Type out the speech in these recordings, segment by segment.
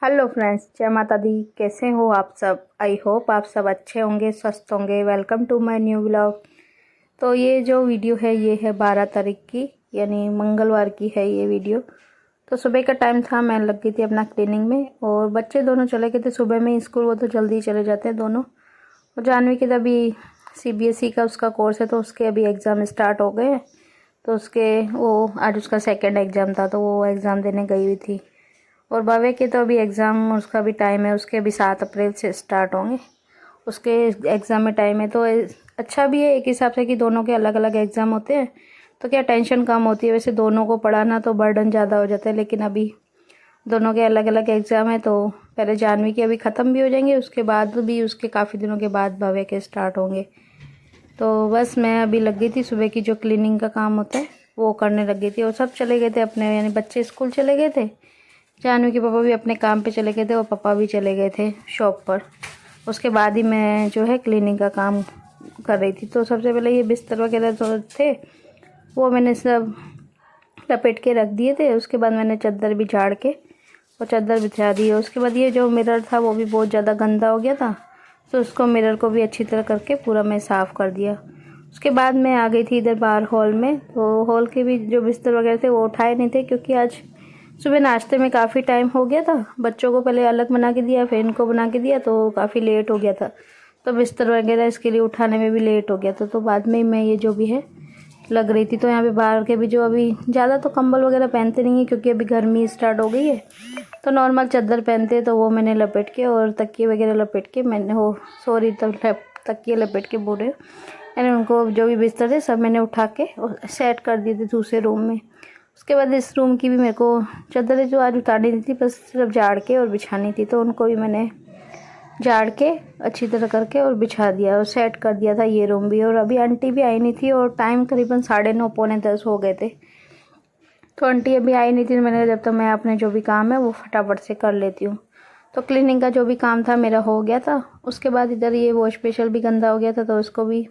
Hello friends, जय माता दी। कैसे हो आप सब? आई होप आप सब अच्छे होंगे, स्वस्थ होंगे। Welcome to my new vlog. तो ये जो वीडियो है ये है 12 तारीख की, यानी मंगलवार की है ये वीडियो। तो सुबह का टाइम था, मैं लग गई थी अपना क्लीनिंग में और बच्चे दोनों चले गए थे सुबह में स्कूल। वो तो जल्दी चले जाते हैं दोनों। और जानवी के तो अभी CBSE का उसका कोर्स है, तो उसके अभी एग्ज़ाम स्टार्ट हो गए हैं। तो उसके वो आज उसका सेकेंड एग्ज़ाम था, तो वो एग्ज़ाम देने गई हुई थी। और बावे के तो अभी एग्ज़ाम, उसका भी टाइम है, उसके अभी 7 अप्रैल से स्टार्ट होंगे। उसके एग्ज़ाम में टाइम है, तो अच्छा भी है एक हिसाब से कि दोनों के अलग अलग एग्ज़ाम होते हैं, तो क्या टेंशन कम होती है। वैसे दोनों को पढ़ाना तो बर्डन ज़्यादा हो जाता है, लेकिन अभी दोनों के अलग अलग एग्ज़ाम है। तो पहले जानवी के अभी ख़त्म भी हो जाएंगे, उसके बाद भी उसके काफ़ी दिनों के बाद भव्य के स्टार्ट होंगे। तो बस मैं अभी लग गई थी, सुबह की जो क्लीनिंग का काम होता है वो करने लग गई थी। और सब चले गए थे अपने, यानी बच्चे स्कूल चले गए थे, जानवी के पापा भी अपने काम पे चले गए थे और पापा भी चले गए थे शॉप पर। उसके बाद ही मैं जो है क्लीनिंग का काम कर रही थी। तो सबसे पहले ये बिस्तर वगैरह जो थे वो मैंने सब लपेट के रख दिए थे। उसके बाद मैंने चादर भी झाड़ के और चादर बिछा दी। उसके बाद ये जो मिरर था वो भी बहुत ज़्यादा गंदा हो गया था, तो उसको मिरर को भी अच्छी तरह करके पूरा मैं साफ़ कर दिया। उसके बाद मैं आ गई थी इधर बाहर हॉल में। तो हॉल के भी जो बिस्तर वगैरह थे वो उठाए नहीं थे, क्योंकि आज सुबह नाश्ते में काफ़ी टाइम हो गया था। बच्चों को पहले अलग बना के दिया, फिर इनको बना के दिया, तो काफ़ी लेट हो गया था। तो बिस्तर वगैरह इसके लिए उठाने में भी लेट हो गया था। तो बाद में मैं ये जो भी है लग रही थी। तो यहाँ पे बाहर के भी जो अभी ज़्यादा तो कंबल वगैरह पहनते नहीं है, क्योंकि अभी गर्मी स्टार्ट हो गई है। तो नॉर्मल चादर पहनते हैं, तो वो मैंने लपेट के और तकिए वगैरह लपेट के मैंने वो तकिए लपेट के बोले, यानी उनको जो भी बिस्तर थे सब मैंने उठा के और सेट कर दिए थे दूसरे रूम में। उसके बाद इस रूम की भी मेरे को चादरें जो आज उतारनी थी, बस सिर्फ झाड़ के और बिछानी थी, तो उनको भी मैंने झाड़ के अच्छी तरह करके और बिछा दिया और सेट कर दिया था ये रूम भी। और अभी आंटी भी आई नहीं थी और टाइम करीबन 9:30 पौने 10 हो गए थे। तो आंटी अभी आई नहीं थी, मैंने जब तक मैं अपने जो भी काम है वो फटाफट से कर लेती हूँ। तो क्लीनिंग का जो भी काम था मेरा हो गया था। उसके बाद इधर ये वॉश स्पेशल भी गंदा हो गया था, तो उसको भी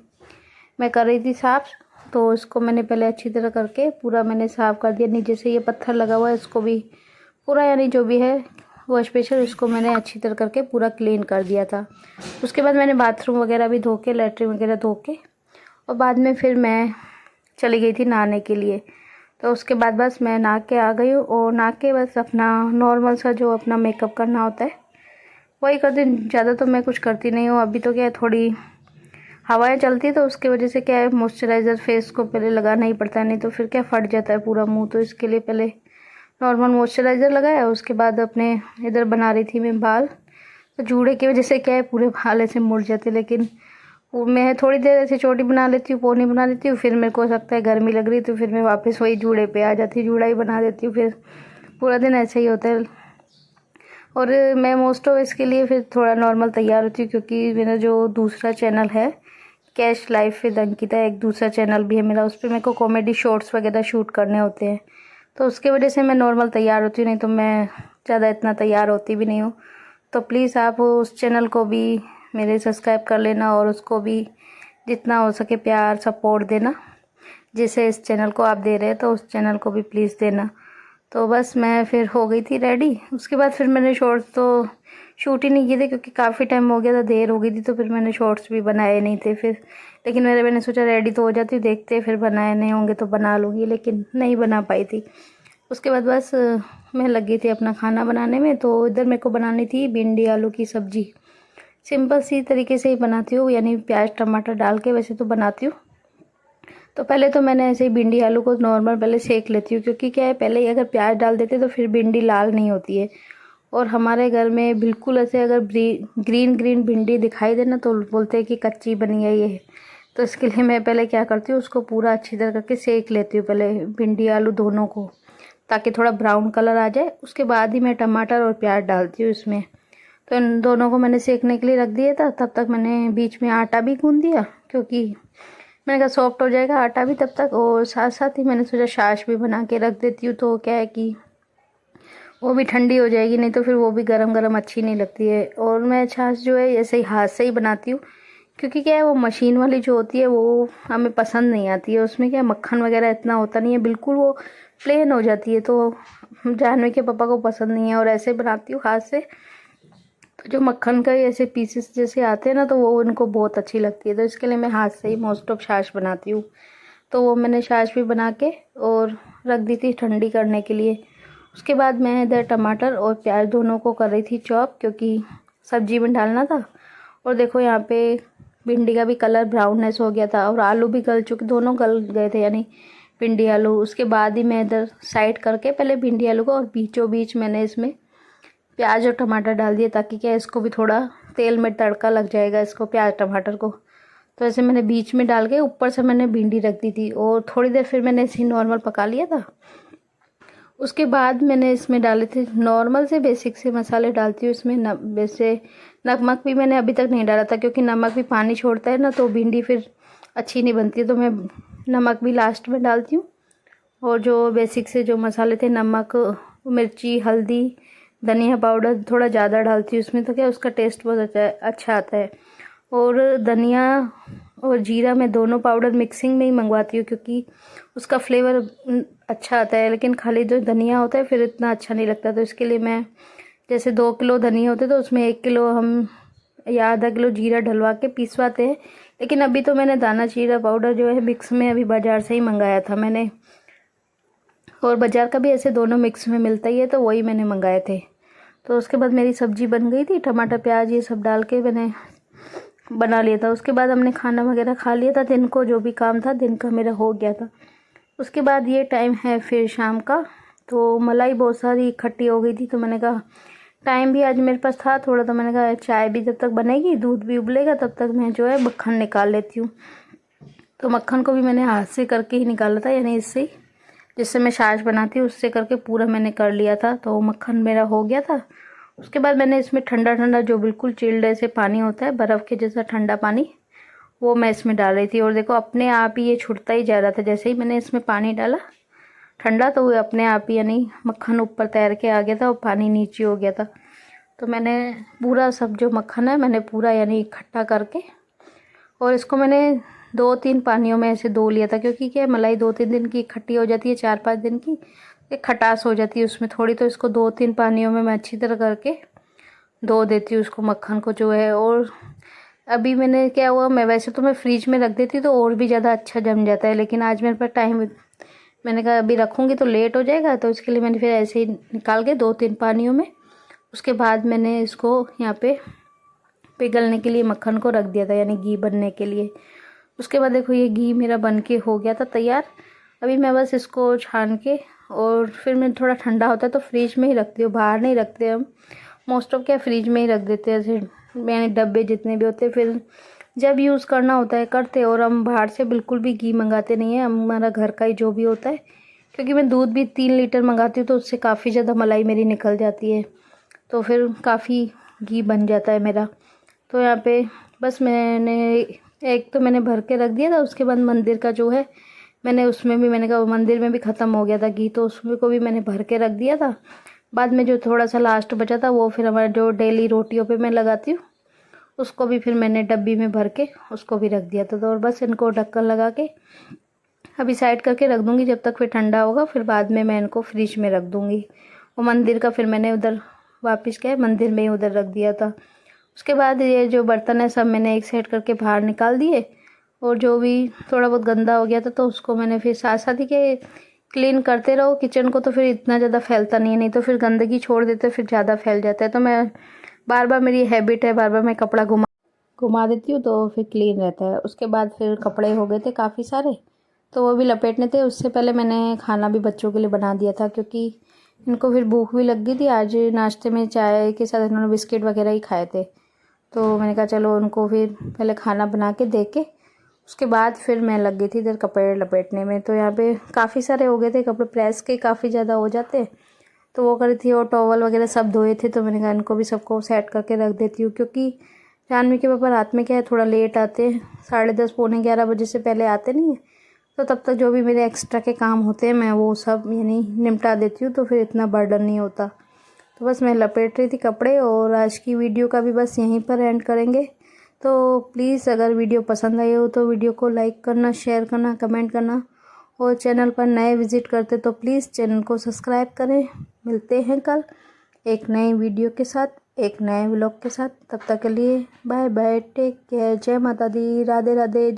मैं कर रही थी साफ़। तो इसको मैंने पहले अच्छी तरह करके पूरा मैंने साफ़ कर दिया। नीचे से ये पत्थर लगा हुआ है, इसको भी पूरा, यानी जो भी है वॉश स्पेशल, उसको मैंने अच्छी तरह करके पूरा क्लीन कर दिया था। उसके बाद मैंने बाथरूम वगैरह भी धो के, लेटरिन वगैरह धो के, और बाद में फिर मैं चली गई थी नहाने के लिए। तो उसके बाद बस मैं नहा के आ गई हूँ और नहा के बस अपना नॉर्मल सा जो अपना मेकअप करना होता है वही करती हूँ। ज़्यादा तो मैं कुछ करती नहीं हूँ। अभी तो क्या है, थोड़ी हवाएं चलती है, तो उसकी वजह से क्या है, मॉइस्चराइज़र फेस को पहले लगाना ही पड़ता है, नहीं तो फिर क्या फट जाता है पूरा मुंह। तो इसके लिए पहले नॉर्मल मॉइस्चराइज़र लगाया। उसके बाद अपने इधर बना रही थी मैं बाल। तो जूड़े की वजह से क्या है, पूरे बाल ऐसे मुड़ जाते, लेकिन वो मैं थोड़ी देर ऐसे चोटी बना लेती हूँ, पोनी बना लेती हूँ, फिर मेरे को लगता है गर्मी लग रही है, तो फिर मैं वापस वही जूड़े पे आ जाती हूँ, जूड़ा ही बना देती हूँ। फिर पूरा दिन ऐसे ही होता है। और मैं मोस्ट ऑफ इसके लिए फिर थोड़ा नॉर्मल तैयार होती हूँ, क्योंकि मेरा जो दूसरा चैनल है कैश लाइफ विद अंकिता, एक दूसरा चैनल भी है मेरा, उस पर मेरे को कॉमेडी शॉर्ट्स वगैरह शूट करने होते हैं। तो उसके वजह से मैं नॉर्मल तैयार होती हूँ, नहीं तो मैं ज़्यादा इतना तैयार होती भी नहीं हूँ। तो प्लीज़ आप उस चैनल को भी मेरे सब्सक्राइब कर लेना और उसको भी जितना हो सके प्यार सपोर्ट देना। जैसे इस चैनल को आप दे रहे हैं, तो उस चैनल को भी प्लीज़ देना। तो बस मैं फिर हो गई थी रेडी। उसके बाद फिर मैंने शॉर्ट्स तो शूट ही नहीं किए थे, क्योंकि काफ़ी टाइम हो गया था, देर हो गई थी, तो फिर मैंने शॉर्ट्स भी बनाए नहीं थे फिर। लेकिन मैंने सोचा रेडी तो हो जाती हूँ, देखते फिर बनाए नहीं होंगे तो बना लूँगी, लेकिन नहीं बना पाई थी। उसके बाद बस मैं लग गई थी अपना खाना बनाने में। तो इधर मेरे को बनानी थी भिंडी आलू की सब्ज़ी। सिंपल सी तरीके से ही बनाती हूँ, यानी प्याज टमाटर डाल के वैसे तो बनाती हूँ। तो पहले तो मैंने ऐसे ही भिंडी आलू को नॉर्मल पहले सेक लेती हूँ, क्योंकि क्या है, पहले ही अगर प्याज डाल देते तो फिर भिंडी लाल नहीं होती है। और हमारे घर में बिल्कुल ऐसे अगर ग्रीन ग्रीन भिंडी दिखाई दे ना, तो बोलते हैं कि कच्ची बनी है ये। तो इसके लिए मैं पहले क्या करती हूँ, उसको पूरा अच्छी तरह करके सेक लेती हूँ पहले, भिंडी आलू दोनों को, ताकि थोड़ा ब्राउन कलर आ जाए। उसके बाद ही मैं टमाटर और प्याज डालती हूँ इसमें। तो इन दोनों को मैंने सेकने के लिए रख दिया था। तब तक मैंने बीच में आटा भी गूँध दिया, क्योंकि मैंने कहा सॉफ्ट हो जाएगा आटा भी तब तक। और साथ साथ ही मैंने सोचा छाछ भी बना के रख देती हूँ, तो क्या है कि वो भी ठंडी हो जाएगी, नहीं तो फिर वो भी गरम गरम अच्छी नहीं लगती है। और मैं छाछ जो है ऐसे ही हाथ से ही बनाती हूँ, क्योंकि क्या है, वो मशीन वाली जो होती है वो हमें पसंद नहीं आती है। उसमें क्या मक्खन वगैरह इतना होता नहीं है, बिल्कुल वो प्लेन हो जाती है। तो जानवी के पापा को पसंद नहीं है और ऐसे बनाती हूँ हाथ से, तो जो मक्खन का ऐसे पीसेस जैसे आते हैं ना तो वो उनको बहुत अच्छी लगती है। तो इसके लिए मैं हाथ से ही मोस्ट ऑफ छाछ बनाती हूँ। तो वो मैंने छाछ भी बना के और रख दी थी ठंडी करने के लिए। उसके बाद मैं इधर टमाटर और प्याज दोनों को कर रही थी चॉप, क्योंकि सब्जी में डालना था। और देखो यहाँ पे भिंडी का भी कलर ब्राउननेस हो गया था और आलू भी गल चुके, दोनों गल गए थे यानी भिंडी आलू। उसके बाद ही मैं इधर साइड करके पहले भिंडी आलू को और बीचों बीच मैंने इसमें प्याज और टमाटर डाल दिए, ताकि क्या इसको भी थोड़ा तेल में तड़का लग जाएगा इसको प्याज टमाटर को। तो ऐसे मैंने बीच में डाल के ऊपर से मैंने भिंडी रख दी थी और थोड़ी देर फिर मैंने इसे नॉर्मल पका लिया था। उसके बाद मैंने इसमें डाले थे नॉर्मल से बेसिक से मसाले डालती हूँ इसमें। वैसे नमक भी मैंने अभी तक नहीं डाला था, क्योंकि नमक भी पानी छोड़ता है ना, तो भिंडी फिर अच्छी नहीं बनती है। तो मैं नमक भी लास्ट में डालती हूँ। और जो बेसिक से जो मसाले थे, नमक, मिर्ची, हल्दी, धनिया पाउडर थोड़ा ज़्यादा डालती हूँ उसमें, तो क्या उसका टेस्ट बहुत अच्छा आता है। और धनिया और जीरा मैं दोनों पाउडर मिक्सिंग में ही मंगवाती हूँ, क्योंकि उसका फ्लेवर अच्छा आता है। लेकिन खाली जो धनिया होता है फिर इतना अच्छा नहीं लगता। तो इसके लिए मैं जैसे 2 किलो धनिया होते तो उसमें 1 किलो हम या आधा किलो जीरा डलवा के पीसवाते हैं। लेकिन अभी तो मैंने दाना जीरा पाउडर जो है मिक्स में अभी बाज़ार से ही मंगाया था मैंने, और बाज़ार का भी ऐसे दोनों मिक्स में मिलता ही है, तो वही मैंने मंगाए थे। तो उसके बाद मेरी सब्ज़ी बन गई थी, टमाटर प्याज ये सब डाल के मैंने बना लिया था। उसके बाद हमने खाना वगैरह खा लिया था, दिन को जो भी काम था दिन का मेरा हो गया था। उसके बाद ये टाइम है फिर शाम का। तो मलाई बहुत सारी इकट्ठी हो गई थी, तो मैंने कहा टाइम भी आज मेरे पास था थोड़ा, तो मैंने कहा चाय भी जब तक बनेगी दूध भी उबलेगा तब तक मैं जो है मक्खन निकाल लेती हूँ। तो मक्खन को भी मैंने हाथ से करके ही निकाला था, यानी इससे जिससे मैं छाछ बनाती हूँ उससे करके पूरा मैंने कर लिया था। तो मक्खन मेरा हो गया था। उसके बाद मैंने इसमें ठंडा ठंडा जो बिल्कुल चिल्ड ऐसे पानी होता है, बर्फ़ के जैसा ठंडा पानी, वो मैं इसमें डाल रही थी। और देखो अपने आप ही ये छुटता ही जा रहा था। जैसे ही मैंने इसमें पानी डाला ठंडा, तो वो अपने आप ही यानी मक्खन ऊपर तैर के आ गया था और पानी नीचे हो गया था। तो मैंने पूरा सब जो मक्खन है मैंने पूरा यानी इकट्ठा करके और इसको मैंने 2-3 पानियों में ऐसे धो लिया था, क्योंकि क्या मलाई 2-3 दिन की इकट्ठी हो जाती है, 4-5 दिन की एक खटास हो जाती है उसमें थोड़ी। तो इसको 2-3 पानियों में मैं अच्छी तरह करके धो देती हूँ उसको मक्खन को जो है। और अभी मैंने क्या हुआ, मैं वैसे तो मैं फ्रिज में रख देती तो और भी ज़्यादा अच्छा जम जाता है, लेकिन आज मेरे पास टाइम, मैंने कहा अभी रखूँगी तो लेट हो जाएगा, तो इसके लिए मैंने फिर ऐसे ही निकाल के 2-3 पानियों में, उसके बाद मैंने इसको यहाँ पे पिघलने के लिए मक्खन को रख दिया था, यानी घी बनने के लिए। उसके बाद देखो ये घी मेरा बन के हो गया था तैयार। अभी मैं बस इसको छान के और फिर मैं थोड़ा ठंडा होता है तो फ्रिज में ही रखती हूँ, बाहर नहीं रखते हम मोस्ट ऑफ, क्या फ्रिज में ही रख देते हैं ऐसे मैंने डब्बे जितने भी होते हैं, फिर जब यूज़ करना होता है करते। और हम बाहर से बिल्कुल भी घी मंगाते नहीं है, हमारा घर का ही जो भी होता है, क्योंकि मैं दूध भी 3 लीटर मंगाती हूँ तो उससे काफ़ी ज़्यादा मलाई मेरी निकल जाती है, तो फिर काफ़ी घी बन जाता है मेरा। तो यहाँ पे बस मैंने एक तो मैंने भर के रख दिया था। उसके बाद मंदिर का जो है मैंने उसमें भी, मैंने कहा मंदिर में भी ख़त्म हो गया था घी, तो उसमें को भी मैंने भर के रख दिया था। बाद में जो थोड़ा सा लास्ट बचा था वो फिर हमारे जो डेली रोटियों पे मैं लगाती हूँ उसको भी फिर मैंने डब्बी में भर के उसको भी रख दिया था। तो और बस इनको ढक्कन लगा के अभी साइड करके रख दूँगी जब तक फिर ठंडा होगा, फिर बाद में मैं इनको फ्रिज में रख दूँगी। वो मंदिर का फिर मैंने उधर वापस क्या मंदिर में ही उधर रख दिया था। उसके बाद ये जो बर्तन है सब मैंने एक साइड करके बाहर निकाल दिए, और जो भी थोड़ा बहुत गंदा हो गया था तो उसको मैंने फिर साथ साथ ही के क्लीन करते रहो किचन को, तो फिर इतना ज़्यादा फैलता नहीं है, नहीं तो फिर गंदगी छोड़ देते फिर ज़्यादा फैल जाता है। तो मैं बार बार, मेरी हैबिट है, बार बार मैं कपड़ा घुमा देती हूँ तो फिर क्लीन रहता है। उसके बाद फिर कपड़े हो गए थे काफ़ी सारे, तो वो भी लपेटने थे। उससे पहले मैंने खाना भी बच्चों के लिए बना दिया था, क्योंकि इनको फिर भूख भी लग गई थी। आज नाश्ते में चाय के साथ इन्होंने बिस्किट वगैरह ही खाए थे, तो मैंने कहा चलो उनको फिर पहले खाना बना के दे के उसके बाद फिर मैं लग गई थी इधर कपड़े लपेटने में। तो यहाँ पे काफ़ी सारे हो गए थे कपड़े, प्रेस के काफ़ी ज़्यादा हो जाते, तो वो करी थी। और टॉवल वगैरह सब धोए थे, तो मैंने कहा इनको भी सबको सेट करके रख देती हूँ, क्योंकि जानवी के पापा रात में क्या है थोड़ा लेट आते हैं, 10:30 पौने 11 बजे से पहले आते नहीं है। तो तब तक जो भी मेरे एक्स्ट्रा के काम होते हैं मैं वो सब यानी निपटा देती हूँ, तो फिर इतना बर्डन नहीं होता। तो बस मैं लपेट रही थी कपड़े, और आज की वीडियो का भी बस यहीं पर एंड करेंगे। तो प्लीज़ अगर वीडियो पसंद आई हो तो वीडियो को लाइक करना, शेयर करना, कमेंट करना, और चैनल पर नए विज़िट करते तो प्लीज़ चैनल को सब्सक्राइब करें। मिलते हैं कल एक नए वीडियो के साथ, एक नए व्लॉग के साथ। तब तक के लिए बाय बाय, टेक केयर, जय माता दी, राधे राधे।